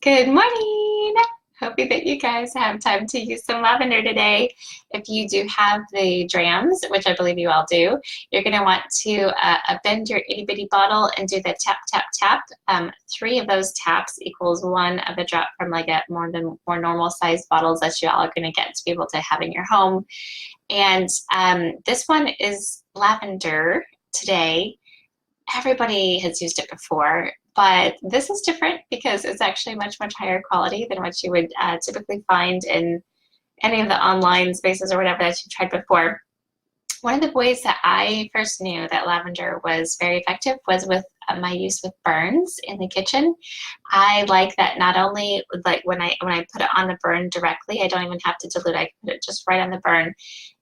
Good morning. Hoping that you guys have time to use some lavender today. If you do have the drams, which I believe you all do, you're going to want to bend your itty bitty bottle and do the tap, tap, tap. 3 of those taps equals 1 of the drop from like a more normal sized bottles that you all are going to get to be able to have in your home. And this one is lavender today. Everybody has used it before, but this is different because it's actually much, much higher quality than what you would typically find in any of the online spaces or whatever that you've tried before. One of the ways that I first knew that lavender was very effective was with my use with burns in the kitchen. I like that not only like when I put it on the burn directly, I don't even have to dilute. I can put it just right on the burn.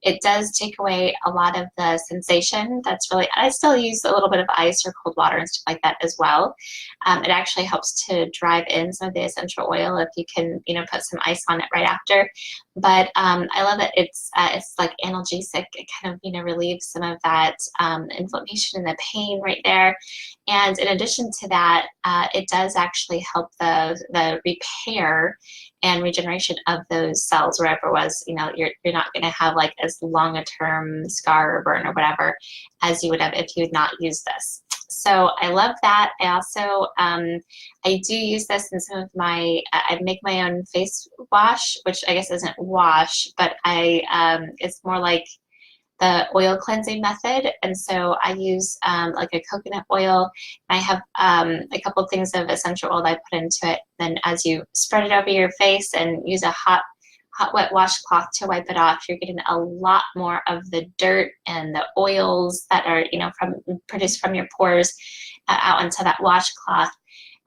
It does take away a lot of the sensation. That's really, I still use a little bit of ice or cold water and stuff like that as well. It actually helps to drive in some of the essential oil if you can, put some ice on it right after. But I love that it's like analgesic. It kind of, relieves some of that inflammation and the pain right there. And in addition to that, it does actually help the repair and regeneration of those cells wherever it was. You're not going to have like as long a term scar or burn or whatever as you would have if you had not used this. So I love that. I also, I do use this in some of my, I make my own face wash, which I guess isn't wash, but it's more like the oil cleansing method. And so I use like a coconut oil. I have a couple of things of essential oil that I put into it. Then as you spread it over your face and use a hot wet washcloth to wipe it off, you're getting a lot more of the dirt and the oils that are, produced from your pores out onto that washcloth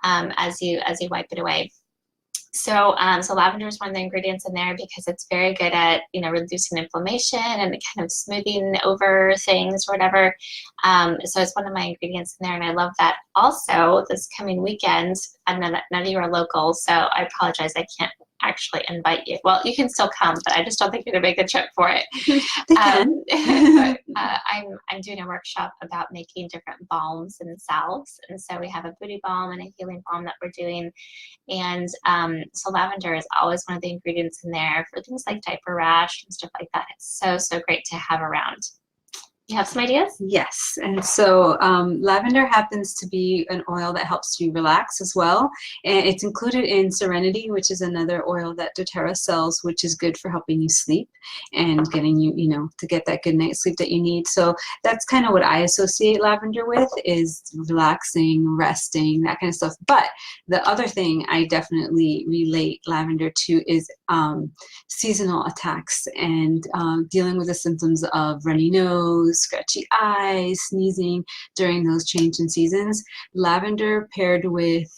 as you wipe it away. So, so lavender is one of the ingredients in there because it's very good at, reducing inflammation and kind of smoothing over things or whatever. So it's one of my ingredients in there, and I love that. Also, this coming weekend, I know that none of you are local, so I apologize. I can't actually invite you. Well, you can still come, but I just don't think you're gonna make a trip for it. They can. But I'm doing a workshop about making different balms and salves, and so we have a booty balm and a healing balm that we're doing. And so lavender is always one of the ingredients in there for things like diaper rash and stuff like that. It's so great to have around. You have some ideas? Yes, and so lavender happens to be an oil that helps you relax as well, and it's included in Serenity, which is another oil that doTERRA sells, which is good for helping you sleep and getting you, to get that good night's sleep that you need. So that's kind of what I associate lavender with, is relaxing, resting, that kind of stuff. But the other thing I definitely relate lavender to is seasonal attacks and dealing with the symptoms of runny nose, scratchy eyes, sneezing during those change in seasons. Lavender paired with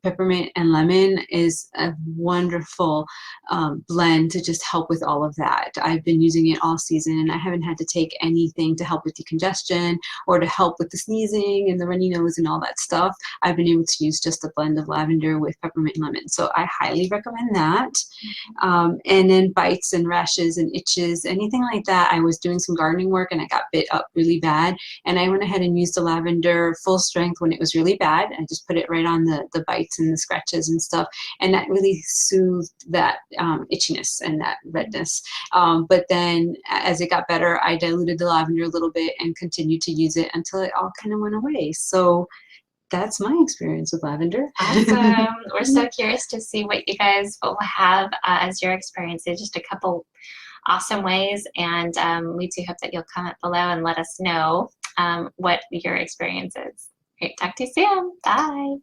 peppermint and lemon is a wonderful blend to just help with all of that. I've been using it all season, and I haven't had to take anything to help with decongestion or to help with the sneezing and the runny nose and all that stuff. I've been able to use just a blend of lavender with peppermint and lemon. So I highly recommend that. And then bites and rashes and itches, anything like that. I was doing some gardening work and I got bit up really bad, and I went ahead and used the lavender full strength when it was really bad. I just put it right on the bites and the scratches and stuff, and that really soothed that itchiness and that redness. But then as it got better, I diluted the lavender a little bit and continued to use it until it all kind of went away. So that's my experience with lavender. Awesome. We're so curious to see what you guys will have as your experiences. Just a couple awesome ways, and we do hope that you'll comment below and let us know what your experience is. Great, talk to you soon. Bye.